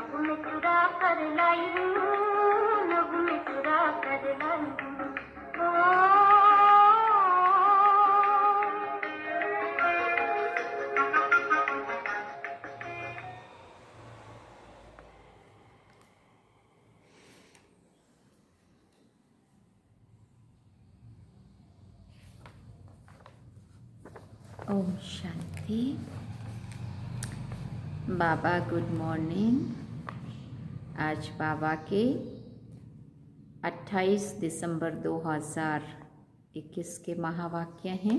नभ में चुरा कर लाई हूँ, नभ में चुरा कर लाई हूँ। ओम शांति। बाबा गुड मॉर्निंग। आज बाबा के 28 दिसंबर 2021 के महावाक्य हैं।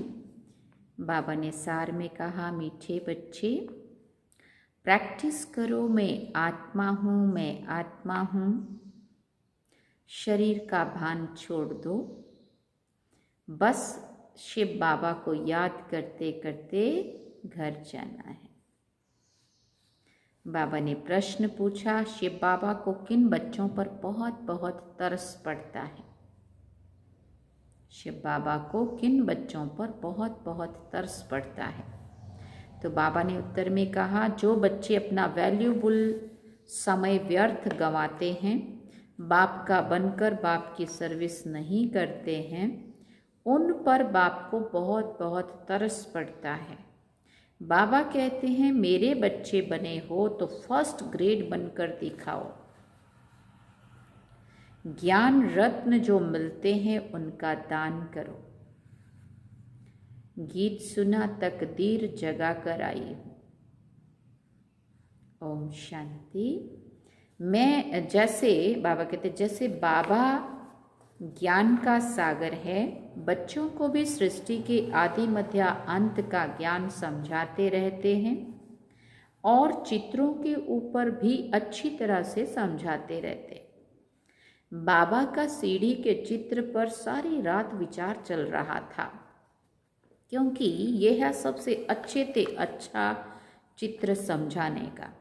बाबा ने सार में कहा, मीठे बच्चे प्रैक्टिस करो, मैं आत्मा हूँ, मैं आत्मा हूँ। शरीर का भान छोड़ दो, बस शिव बाबा को याद करते करते घर जाना है। बाबा ने प्रश्न पूछा, शिव बाबा को किन बच्चों पर बहुत बहुत तरस पड़ता है? शिव बाबा को किन बच्चों पर बहुत बहुत तरस पड़ता है? तो बाबा ने उत्तर में कहा, जो बच्चे अपना वैल्यूबल समय व्यर्थ गंवाते हैं, बाप का बनकर बाप की सर्विस नहीं करते हैं, उन पर बाप को बहुत बहुत तरस पड़ता है। बाबा कहते हैं, मेरे बच्चे बने हो तो फर्स्ट ग्रेड बनकर दिखाओ। ज्ञान रत्न जो मिलते हैं उनका दान करो। गीत सुना, तकदीर जगा कर आई हूँ। ओम शांति। मैं जैसे बाबा कहते, जैसे बाबा ज्ञान का सागर है, बच्चों को भी सृष्टि के आदि मध्य अंत का ज्ञान समझाते रहते हैं और चित्रों के ऊपर भी अच्छी तरह से समझाते रहते। बाबा का सीढ़ी के चित्र पर सारी रात विचार चल रहा था, क्योंकि यह है सबसे अच्छे से अच्छा चित्र समझाने का,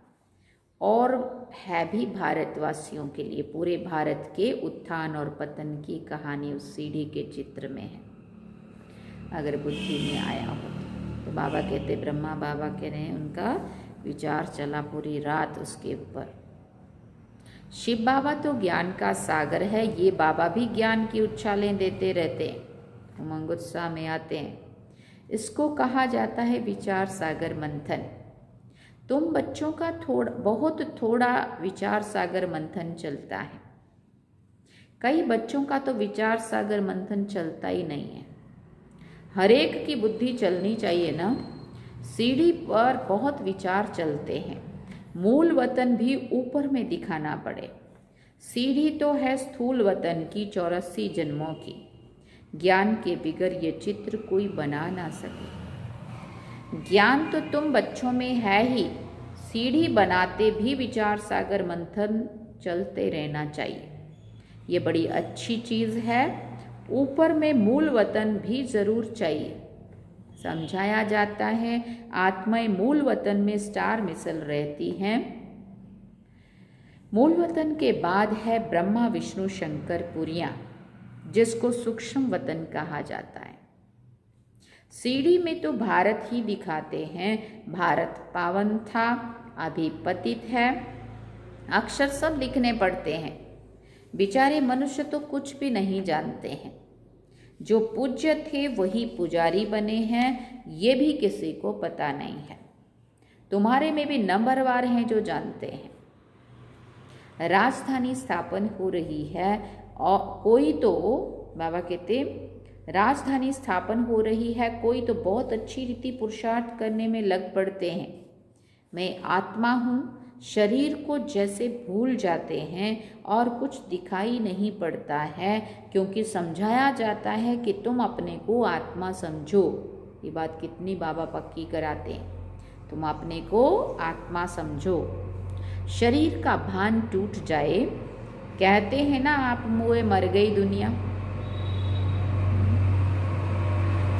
और है भी भारतवासियों के लिए। पूरे भारत के उत्थान और पतन की कहानी उस सीढ़ी के चित्र में है, अगर बुद्धि में आया हो तो। बाबा कहते, ब्रह्मा बाबा कह रहे हैं, उनका विचार चला पूरी रात उसके ऊपर। शिव बाबा तो ज्ञान का सागर है, ये बाबा भी ज्ञान की उछालें देते रहते हैं, उमंग उत्साह में आते हैं। इसको कहा जाता है विचार सागर मंथन। तुम बच्चों का बहुत थोड़ा विचार सागर मंथन चलता है। कई बच्चों का तो विचार सागर मंथन चलता ही नहीं है। हर एक की बुद्धि चलनी चाहिए ना। सीढ़ी पर बहुत विचार चलते हैं, मूल वतन भी ऊपर में दिखाना पड़े। सीढ़ी तो है स्थूल वतन की 84 जन्मों की। ज्ञान के बिगर ये चित्र कोई बना ना सके। ज्ञान तो तुम बच्चों में है ही, सीढ़ी बनाते भी विचार सागर मंथन चलते रहना चाहिए। ये बड़ी अच्छी चीज़ है। ऊपर में मूल वतन भी जरूर चाहिए। समझाया जाता है, आत्माएं मूल वतन में स्टार मिसल रहती हैं। मूल वतन के बाद है ब्रह्मा विष्णु शंकर पुरियां, जिसको सूक्ष्म वतन कहा जाता है। सीढ़ी में तो भारत ही दिखाते हैं। भारत पावन था, अभी पतित है। अक्षर सब लिखने पड़ते हैं। बेचारे मनुष्य तो कुछ भी नहीं जानते हैं। जो पूज्य थे वही पुजारी बने हैं, ये भी किसी को पता नहीं है। तुम्हारे में भी नंबरवार हैं जो जानते हैं। राजधानी स्थापन हो रही है, और कोई तो बाबा कहते, राजधानी स्थापन हो रही है, कोई तो बहुत अच्छी रीति पुरुषार्थ करने में लग पड़ते हैं। मैं आत्मा हूँ, शरीर को जैसे भूल जाते हैं और कुछ दिखाई नहीं पड़ता है, क्योंकि समझाया जाता है कि तुम अपने को आत्मा समझो। ये बात कितनी बाबा पक्की कराते हैं, तुम अपने को आत्मा समझो। शरीर का भान टूट जाए, कहते हैं ना, आप मुए मर गई दुनिया।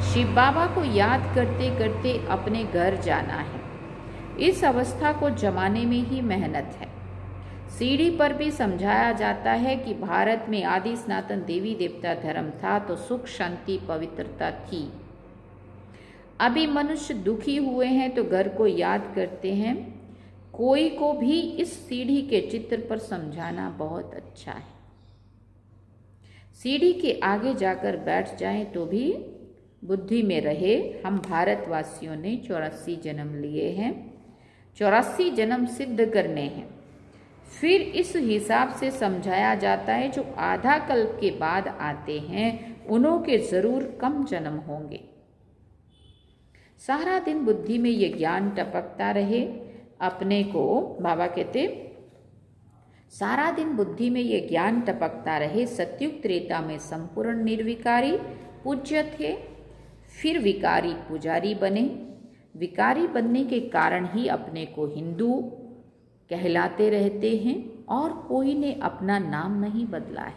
शिव बाबा को याद करते करते अपने घर जाना है। इस अवस्था को जमाने में ही मेहनत है। सीढ़ी पर भी समझाया जाता है कि भारत में आदि सनातन देवी देवता धर्म था तो सुख शांति पवित्रता थी। अभी मनुष्य दुखी हुए हैं तो घर को याद करते हैं। कोई को भी इस सीढ़ी के चित्र पर समझाना बहुत अच्छा है। सीढ़ी के आगे जाकर बैठ जाएं तो भी बुद्धि में रहे, हम भारतवासियों ने 84 जन्म लिए हैं, 84 जन्म सिद्ध करने हैं। फिर इस हिसाब से समझाया जाता है जो आधा कल्प के बाद आते हैं उन्हों के जरूर कम जन्म होंगे। सारा दिन बुद्धि में ये ज्ञान टपकता रहे अपने को, बाबा कहते सारा दिन बुद्धि में ये ज्ञान टपकता रहे। सतयुग त्रेता में संपूर्ण निर्विकारी पूज्य थे, फिर विकारी पुजारी बने। विकारी बनने के कारण ही अपने को हिंदू कहलाते रहते हैं और कोई ने अपना नाम नहीं बदला है,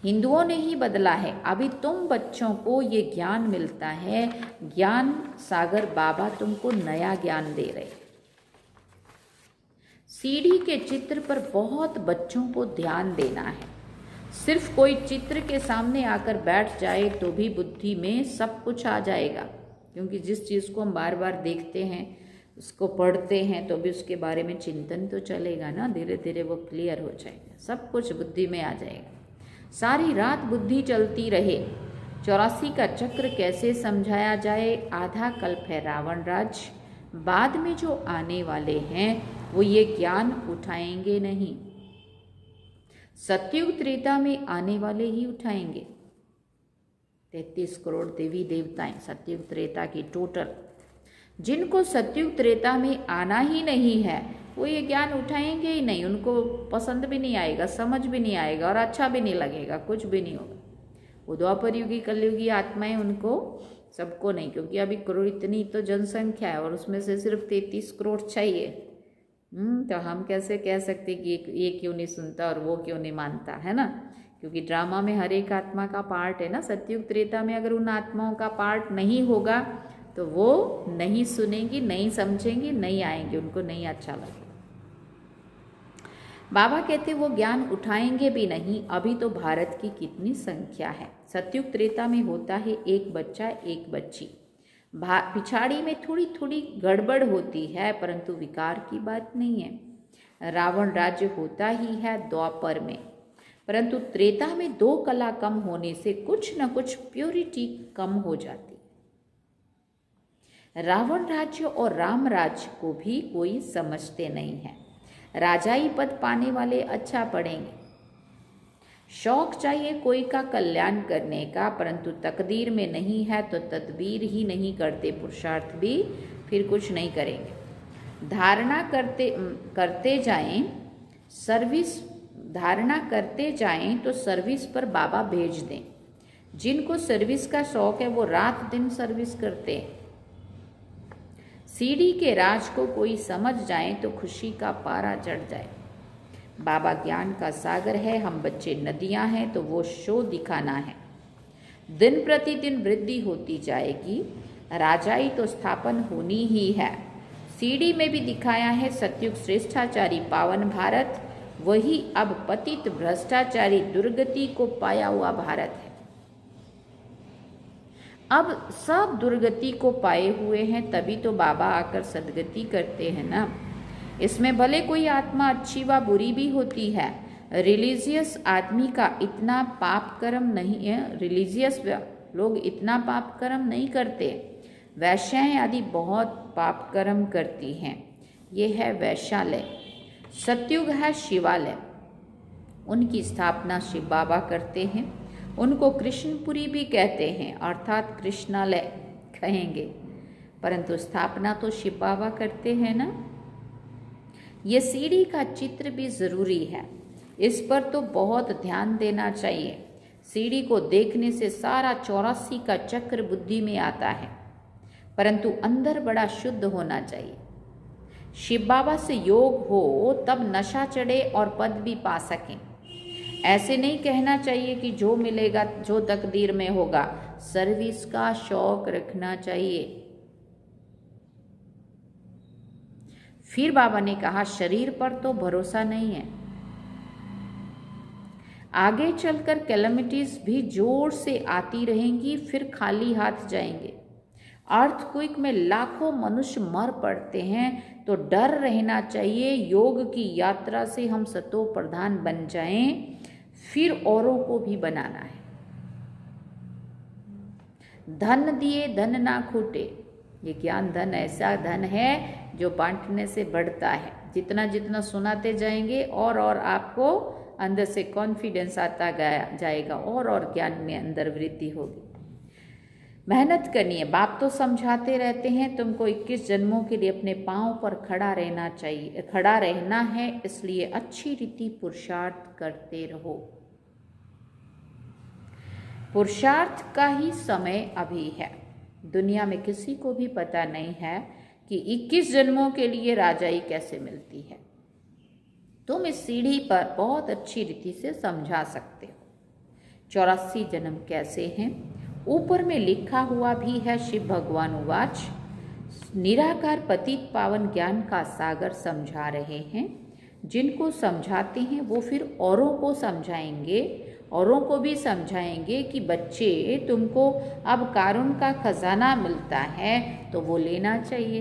हिंदुओं ने ही बदला है। अभी तुम बच्चों को ये ज्ञान मिलता है, ज्ञान सागर बाबा तुमको नया ज्ञान दे रहे। सीढ़ी के चित्र पर बहुत बच्चों को ध्यान देना है। सिर्फ कोई चित्र के सामने आकर बैठ जाए तो भी बुद्धि में सब कुछ आ जाएगा, क्योंकि जिस चीज़ को हम बार बार देखते हैं, उसको पढ़ते हैं, तो भी उसके बारे में चिंतन तो चलेगा ना, धीरे धीरे वो क्लियर हो जाएगा, सब कुछ बुद्धि में आ जाएगा। सारी रात बुद्धि चलती रहे। 84 का चक्र कैसे समझाया जाए? आधा कल्प है रावण राज, बाद में जो आने वाले हैं वो ये ज्ञान उठाएंगे नहीं, सतयुग त्रेता में आने वाले ही उठाएंगे। 33 करोड़ देवी देवताएं सतयुग त्रेता की टोटल, जिनको सतयुग त्रेता में आना ही नहीं है वो ये ज्ञान उठाएंगे ही नहीं, उनको पसंद भी नहीं आएगा, समझ भी नहीं आएगा और अच्छा भी नहीं लगेगा, कुछ भी नहीं होगा। वो द्वापर युगी कलयुगी आत्माएं उनको सबको नहीं, क्योंकि अभी करोड़ इतनी तो जनसंख्या है और उसमें से सिर्फ 33 करोड़ चाहिए। तो हम कैसे कह सकते कि ये क्यों नहीं सुनता और वो क्यों नहीं मानता, है ना? क्योंकि ड्रामा में हर एक आत्मा का पार्ट है ना। सतयुग त्रेता में अगर उन आत्माओं का पार्ट नहीं होगा तो वो नहीं सुनेंगी, नहीं समझेंगी, नहीं आएंगे, उनको नहीं अच्छा लगेगा। बाबा कहते वो ज्ञान उठाएंगे भी नहीं। अभी तो भारत की कितनी संख्या है, सतयुग त्रेता में होता है एक बच्चा एक बच्ची, पिछाड़ी में थोड़ी थोड़ी गड़बड़ होती है, परंतु विकार की बात नहीं है। रावण राज्य होता ही है द्वापर में, परंतु त्रेता में 2 कला कम होने से कुछ न कुछ प्योरिटी कम हो जाती है। रावण राज्य और राम राज्य को भी कोई समझते नहीं है। राजाई पद पाने वाले अच्छा पढ़ेंगे, शौक चाहिए कोई का कल्याण करने का, परंतु तकदीर में नहीं है तो तदबीर ही नहीं करते, पुरुषार्थ भी फिर कुछ नहीं करेंगे। धारणा करते जाएं, सर्विस धारणा करते जाएं तो सर्विस पर बाबा भेज दें। जिनको सर्विस का शौक है वो रात दिन सर्विस करते हैं। सीढ़ी के राज को कोई समझ जाए तो खुशी का पारा चढ़ जाए। बाबा ज्ञान का सागर है, हम बच्चे नदियां हैं, तो वो शो दिखाना है। दिन प्रतिदिन वृद्धि होती जाएगी, राजाई तो स्थापन होनी ही है। सीढ़ी में भी दिखाया है सतयुग श्रेष्ठाचारी पावन भारत, वही अब पतित भ्रष्टाचारी दुर्गति को पाया हुआ भारत है। अब सब दुर्गति को पाए हुए हैं, तभी तो बाबा आकर सदगति करते हैं ना। इसमें भले कोई आत्मा अच्छी व बुरी भी होती है, रिलीजियस आदमी का इतना पाप कर्म नहीं है, रिलीजियस लोग इतना पाप कर्म नहीं करते। वैश्याएं आदि बहुत पाप कर्म करती हैं। ये है वैश्यालय। सतयुग है शिवालय, उनकी स्थापना शिव बाबा करते हैं। उनको कृष्णपुरी भी कहते हैं, अर्थात कृष्णालय कहेंगे, परंतु स्थापना तो शिव बाबा करते हैं ना। ये सीढ़ी का चित्र भी जरूरी है, इस पर तो बहुत ध्यान देना चाहिए। सीढ़ी को देखने से सारा 84 का चक्र बुद्धि में आता है, परंतु अंदर बड़ा शुद्ध होना चाहिए। शिव बाबा से योग हो तब नशा चढ़े और पद भी पा सकें। ऐसे नहीं कहना चाहिए कि जो मिलेगा जो तकदीर में होगा, सर्विस का शौक रखना चाहिए। फिर बाबा ने कहा शरीर पर तो भरोसा नहीं है, आगे चलकर कैलेमिटीज भी जोर से आती रहेंगी, फिर खाली हाथ जाएंगे अर्थक्वेक में लाखों मनुष्य मर पड़ते हैं, तो डर रहना चाहिए। योग की यात्रा से हम सतो प्रधान बन जाएं, फिर औरों को भी बनाना है। धन दिए धन ना खूटे, ये ज्ञान धन ऐसा धन है जो बांटने से बढ़ता है। जितना जितना सुनाते जाएंगे और आपको अंदर से कॉन्फिडेंस आता जाएगा और ज्ञान में अंदर वृद्धि होगी। मेहनत करनी है। बाप तो समझाते रहते हैं तुमको 21 जन्मों के लिए अपने पांव पर खड़ा रहना चाहिए, खड़ा रहना है, इसलिए अच्छी रीति पुरुषार्थ करते रहो। पुरुषार्थ का ही समय अभी है। दुनिया में किसी को भी पता नहीं है कि 21 जन्मों के लिए राजाई कैसे मिलती है। तुम इस सीढ़ी पर बहुत अच्छी रीति से समझा सकते हो 84 जन्म कैसे हैं। ऊपर में लिखा हुआ भी है, शिव भगवान उवाच, निराकार पतित पावन ज्ञान का सागर समझा रहे हैं। जिनको समझाते हैं वो फिर औरों को समझाएंगे, औरों को भी समझाएंगे कि बच्चे तुमको अब कारुण का खजाना मिलता है तो वो लेना चाहिए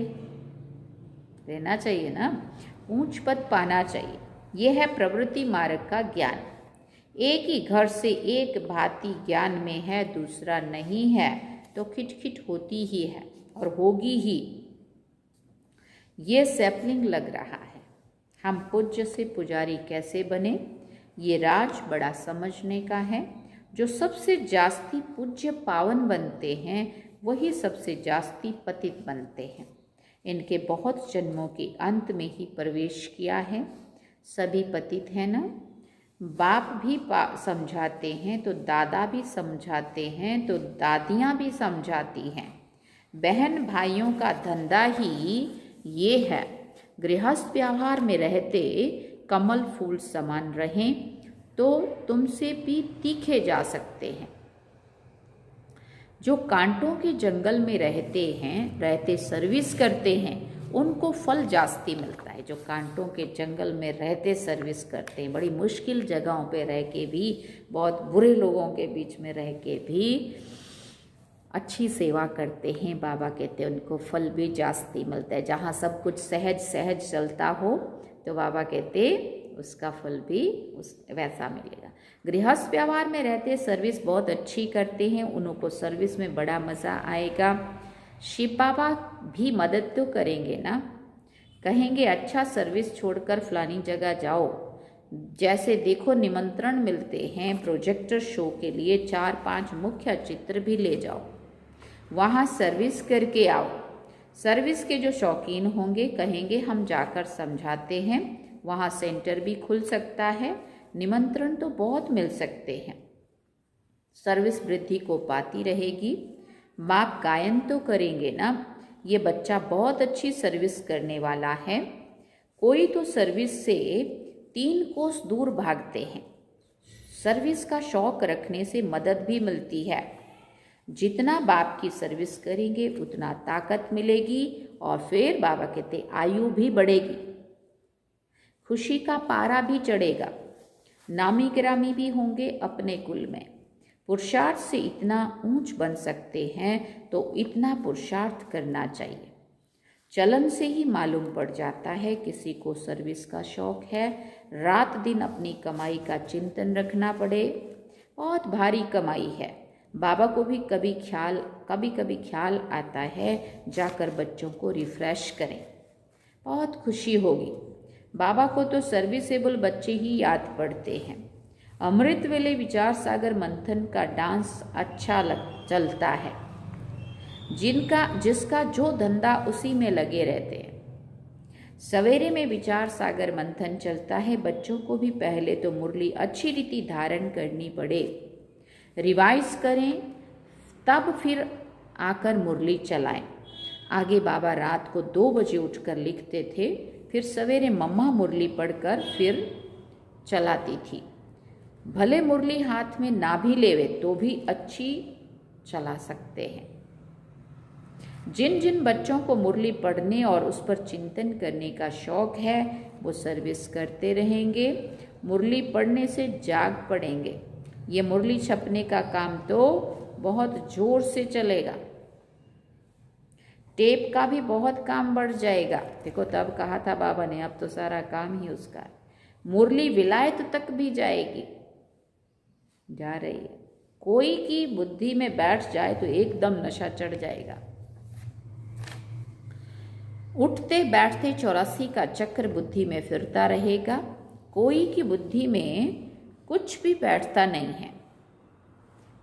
ना, ऊंच पद पाना चाहिए। यह है प्रवृत्ति मार्ग का ज्ञान। एक ही घर से एक भांति ज्ञान में है, दूसरा नहीं है, तो खिटखिट होती ही है और होगी ही। ये सैपलिंग लग रहा है। हम पूज्य से पुजारी कैसे बने, ये राज बड़ा समझने का है। जो सबसे जास्ती पूज्य पावन बनते हैं वही सबसे जास्ती पतित बनते हैं। इनके बहुत जन्मों के अंत में ही प्रवेश किया है। सभी पतित हैं ना। बाप भी समझाते हैं तो दादा भी समझाते हैं तो दादियाँ भी समझाती हैं। बहन भाइयों का धंधा ही ये है। गृहस्थ व्यवहार में रहते कमल फूल समान रहें तो तुमसे भी तीखे जा सकते हैं। जो कांटों के जंगल में रहते सर्विस करते हैं उनको फल जास्ती मिलता है। जो कांटों के जंगल में रहते सर्विस करते हैं, बड़ी मुश्किल जगहों पे रह के भी, बहुत बुरे लोगों के बीच में रह के भी अच्छी सेवा करते हैं, बाबा कहते हैं उनको फल भी जास्ती मिलता है। जहाँ सब कुछ सहज सहज चलता हो तो बाबा कहते उसका फल भी वैसा मिलेगा। गृहस्थ व्यवहार में रहते सर्विस बहुत अच्छी करते हैं, उनको सर्विस में बड़ा मज़ा आएगा। शिव बाबा भी मदद तो करेंगे ना, कहेंगे अच्छा सर्विस छोड़कर फलानी जगह जाओ। जैसे देखो निमंत्रण मिलते हैं प्रोजेक्टर शो के लिए, 4-5 मुख्य चित्र भी ले जाओ, वहाँ सर्विस करके आओ। सर्विस के जो शौकीन होंगे कहेंगे हम जाकर समझाते हैं, वहाँ सेंटर भी खुल सकता है, निमंत्रण तो बहुत मिल सकते हैं। सर्विस वृद्धि को पाती रहेगी। बाप गायन तो करेंगे ना, ये बच्चा बहुत अच्छी सर्विस करने वाला है। कोई तो सर्विस से 3 कोस दूर भागते हैं। सर्विस का शौक रखने से मदद भी मिलती है। जितना बाप की सर्विस करेंगे उतना ताकत मिलेगी और फिर बाबा कहते आयु भी बढ़ेगी, खुशी का पारा भी चढ़ेगा, नामी गिरामी भी होंगे अपने कुल में। पुरुषार्थ से इतना ऊंच बन सकते हैं तो इतना पुरुषार्थ करना चाहिए। चलन से ही मालूम पड़ जाता है किसी को सर्विस का शौक है। रात दिन अपनी कमाई का चिंतन रखना पड़े, बहुत भारी कमाई है। बाबा को भी कभी कभी ख्याल आता है जाकर बच्चों को रिफ्रेश करें, बहुत खुशी होगी। बाबा को तो सर्विसेबल बच्चे ही याद पड़ते हैं। अमृत वेले विचार सागर मंथन का डांस अच्छा चलता है। जिसका जो धंधा उसी में लगे रहते हैं। सवेरे में विचार सागर मंथन चलता है। बच्चों को भी पहले तो मुरली अच्छी रीति धारण करनी पड़े, रिवाइज करें, तब फिर आकर मुरली चलाएं। आगे बाबा रात को 2 बजे उठकर लिखते थे, फिर सवेरे मम्मा मुरली पढ़कर फिर चलाती थी। भले मुरली हाथ में ना भी लेवे तो भी अच्छी चला सकते हैं। जिन जिन बच्चों को मुरली पढ़ने और उस पर चिंतन करने का शौक है वो सर्विस करते रहेंगे। मुरली पढ़ने से जाग पड़ेंगे। ये मुरली छपने का काम तो बहुत जोर से चलेगा। टेप का भी बहुत काम बढ़ जाएगा। देखो तब कहा था बाबा ने, अब तो सारा काम ही उसका है। मुरली विलायत तक भी जाएगी, जा रही है। कोई की बुद्धि में बैठ जाए तो एकदम नशा चढ़ जाएगा। उठते बैठते 84 का चक्र बुद्धि में फिरता रहेगा। कोई की बुद्धि में कुछ भी बैठता नहीं है,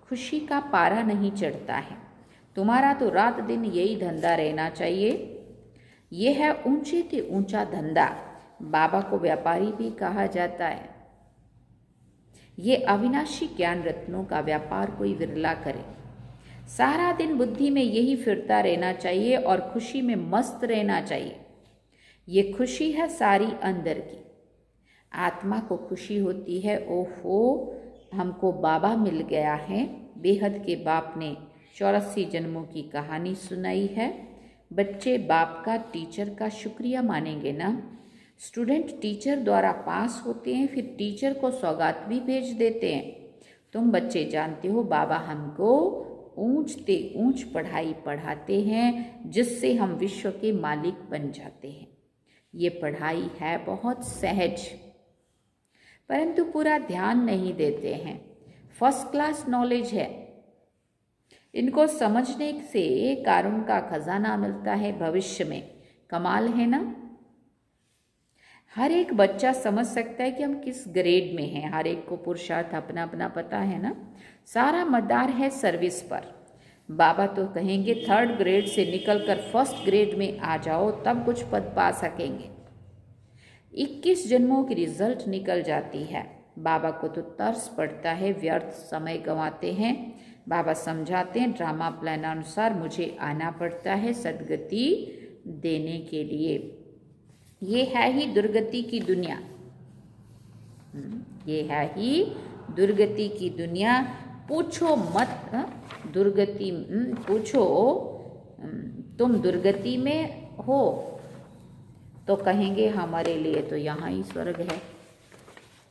खुशी का पारा नहीं चढ़ता है। तुम्हारा तो रात दिन यही धंधा रहना चाहिए। यह है ऊंचे से ऊंचा धंधा। बाबा को व्यापारी भी कहा जाता है। ये अविनाशी ज्ञान रत्नों का व्यापार कोई विरला करे। सारा दिन बुद्धि में यही फिरता रहना चाहिए और खुशी में मस्त रहना चाहिए। ये खुशी है सारी अंदर की। आत्मा को खुशी होती है, ओहो हमको बाबा मिल गया है। बेहद के बाप ने 84 जन्मों की कहानी सुनाई है। बच्चे बाप का, टीचर का शुक्रिया मानेंगे ना। स्टूडेंट टीचर द्वारा पास होते हैं, फिर टीचर को सौगात भी भेज देते हैं। तुम बच्चे जानते हो बाबा हमको ऊंचते ऊंच पढ़ाई पढ़ाते हैं, जिससे हम विश्व के मालिक बन जाते हैं। ये पढ़ाई है बहुत सहज, परंतु पूरा ध्यान नहीं देते हैं। फर्स्ट क्लास नॉलेज है। इनको समझने से कारुण का खजाना मिलता है भविष्य में। कमाल है ना। हर एक बच्चा समझ सकता है कि हम किस ग्रेड में हैं। हर एक को पुरुषार्थ अपना अपना पता है ना। सारा मदार है सर्विस पर। बाबा तो कहेंगे 3rd ग्रेड से निकलकर 1st ग्रेड में आ जाओ, तब कुछ पद पा सकेंगे। 21 जन्मों की रिजल्ट निकल जाती है। बाबा को तो तरस पड़ता है, व्यर्थ समय गंवाते हैं। बाबा समझाते हैं ड्रामा प्लान अनुसार मुझे आना पड़ता है सदगति देने के लिए। ये है ही दुर्गति की दुनिया। ये है ही दुर्गति की दुनिया। पूछो मत दुर्गति, पूछो तुम दुर्गति में हो तो कहेंगे हमारे लिए तो यहाँ ही स्वर्ग है।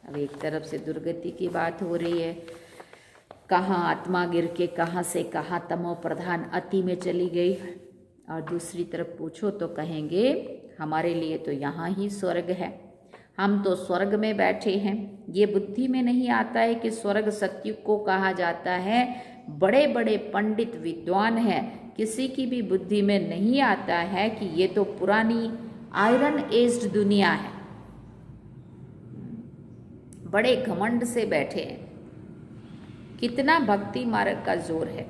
अब एक तरफ से दुर्गति की बात हो रही है, कहाँ आत्मा गिर के कहाँ से कहाँ तमो प्रधान अति में चली गई, और दूसरी तरफ पूछो तो कहेंगे हमारे लिए तो यहाँ ही स्वर्ग है। हम तो स्वर्ग में बैठे हैं। ये बुद्धि में नहीं आता है कि स्वर्ग सत्युग को कहा जाता है। बड़े बड़े पंडित विद्वान हैं, किसी की भी बुद्धि में नहीं आता है कि ये तो पुरानी आयरन एज्ड दुनिया है। बड़े घमंड से बैठे हैं। कितना भक्ति मार्ग का जोर है।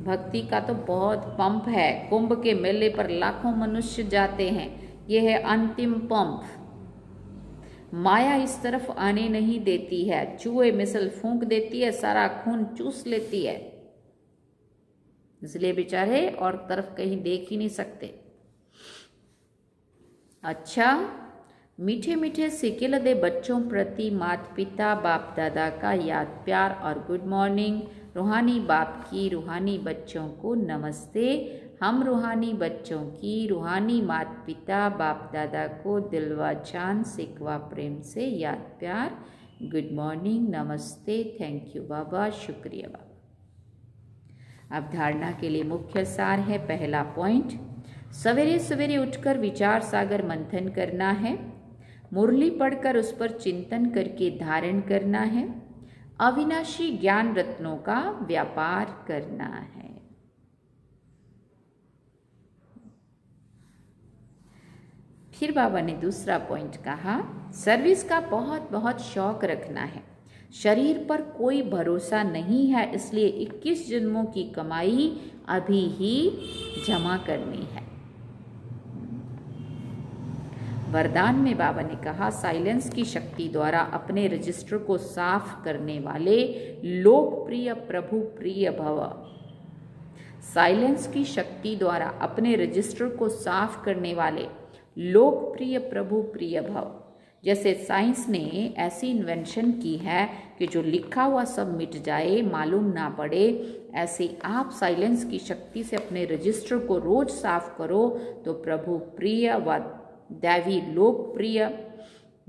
भक्ति का तो बहुत पंप है। कुंभ के मेले पर लाखों मनुष्य जाते हैं। यह है अंतिम पंप। माया इस तरफ आने नहीं देती है। चूहे मिसल फूंक देती है, सारा खून चूस लेती है, इसलिए बेचारे और तरफ कहीं देख ही नहीं सकते। अच्छा, मीठे मीठे सिकिल दे बच्चों प्रति माता पिता बाप दादा का याद प्यार और गुड मॉर्निंग। रूहानी बाप की रूहानी बच्चों को नमस्ते। हम रूहानी बच्चों की रूहानी माता पिता बाप दादा को दिलवा जान सिकवा प्रेम से याद प्यार, गुड मॉर्निंग, नमस्ते, थैंक यू बाबा, शुक्रिया बाबा। अब धारणा के लिए मुख्य सार है। पहला पॉइंट, सवेरे सवेरे उठकर विचार सागर मंथन करना है। मुरली पढ़कर उस पर चिंतन करके धारण करना है। अविनाशी ज्ञान रत्नों का व्यापार करना है। फिर बाबा ने दूसरा पॉइंट कहा, सर्विस का बहुत बहुत शौक रखना है। शरीर पर कोई भरोसा नहीं है, इसलिए 21 जन्मों की कमाई अभी ही जमा करनी है। वरदान में बाबा ने कहा, साइलेंस की शक्ति द्वारा अपने रजिस्टर को साफ करने वाले लोकप्रिय प्रभु प्रिय भव। साइलेंस की शक्ति द्वारा अपने रजिस्टर को साफ करने वाले लोकप्रिय प्रभु प्रिय भव। जैसे साइंस ने ऐसी इन्वेंशन की है कि जो लिखा हुआ सब मिट जाए, मालूम ना पड़े, ऐसे आप साइलेंस की शक्ति से अपने रजिस्टर को रोज साफ करो तो प्रभु प्रिय व दैवी लोकप्रिय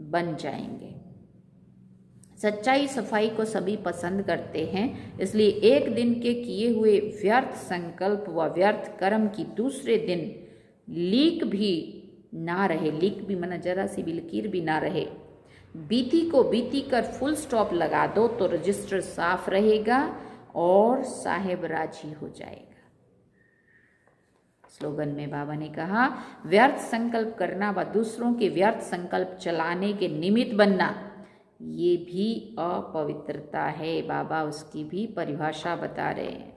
बन जाएंगे। सच्चाई सफाई को सभी पसंद करते हैं, इसलिए एक दिन के किए हुए व्यर्थ संकल्प व व्यर्थ कर्म की दूसरे दिन लीक भी ना रहे। लीक भी माना जरा सी भी लकीर भी ना रहे। बीती को बीती कर फुल स्टॉप लगा दो तो रजिस्टर साफ रहेगा और साहेब राजी हो जाएगा। स्लोगन में बाबा ने कहा, व्यर्थ संकल्प करना व दूसरों के व्यर्थ संकल्प चलाने के निमित्त बनना, ये भी अपवित्रता है। बाबा उसकी भी परिभाषा बता रहे हैं।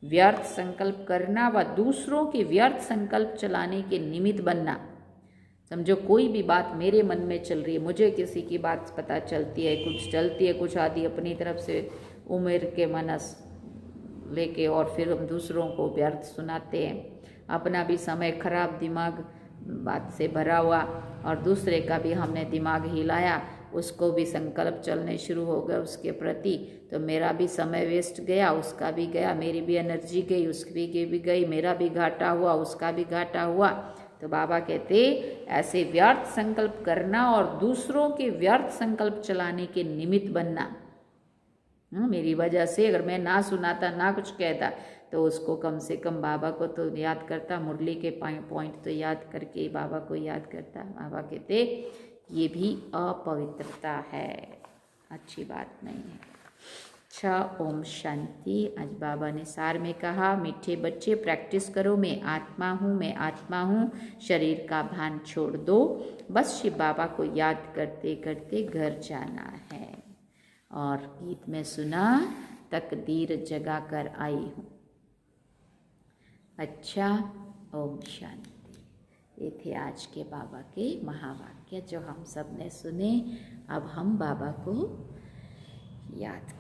व्यर्थ संकल्प करना व दूसरों के व्यर्थ संकल्प चलाने के निमित्त बनना। समझो कोई भी बात मेरे मन में चल रही है, मुझे किसी की बात पता चलती है, कुछ चलती है, कुछ आदि अपनी तरफ से उम्र के मनस लेके और फिर हम दूसरों को व्यर्थ सुनाते हैं। अपना भी समय खराब दिमाग बात से भरा हुआ और दूसरे का भी हमने दिमाग हिलाया, उसको भी संकल्प चलने शुरू हो गए उसके प्रति, तो मेरा भी समय वेस्ट गया, उसका भी गया, मेरी भी एनर्जी गई, उसकी भी गई, मेरा भी घाटा हुआ, उसका भी घाटा हुआ। तो बाबा कहते ऐसे व्यर्थ संकल्प करना और दूसरों के व्यर्थ संकल्प चलाने के निमित्त बनना। मेरी वजह से अगर मैं ना सुनाता ना कुछ कहता तो उसको कम से कम बाबा को तो याद करता, मुरली के पॉइंट तो याद करके बाबा को याद करता। बाबा कहते ये भी अपवित्रता है, अच्छी बात नहीं है। अच्छा, ओम शांति। आज बाबा ने सार में कहा, मीठे बच्चे प्रैक्टिस करो, मैं आत्मा हूँ, मैं आत्मा हूँ, शरीर का भान छोड़ दो, बस शिव बाबा को याद करते करते घर जाना है। और गीत में सुना, तकदीर जगा कर आई हूँ। अच्छा, ओम शांति। ये थे आज के बाबा के महावाक्य जो हम सब ने सुने। अब हम बाबा को याद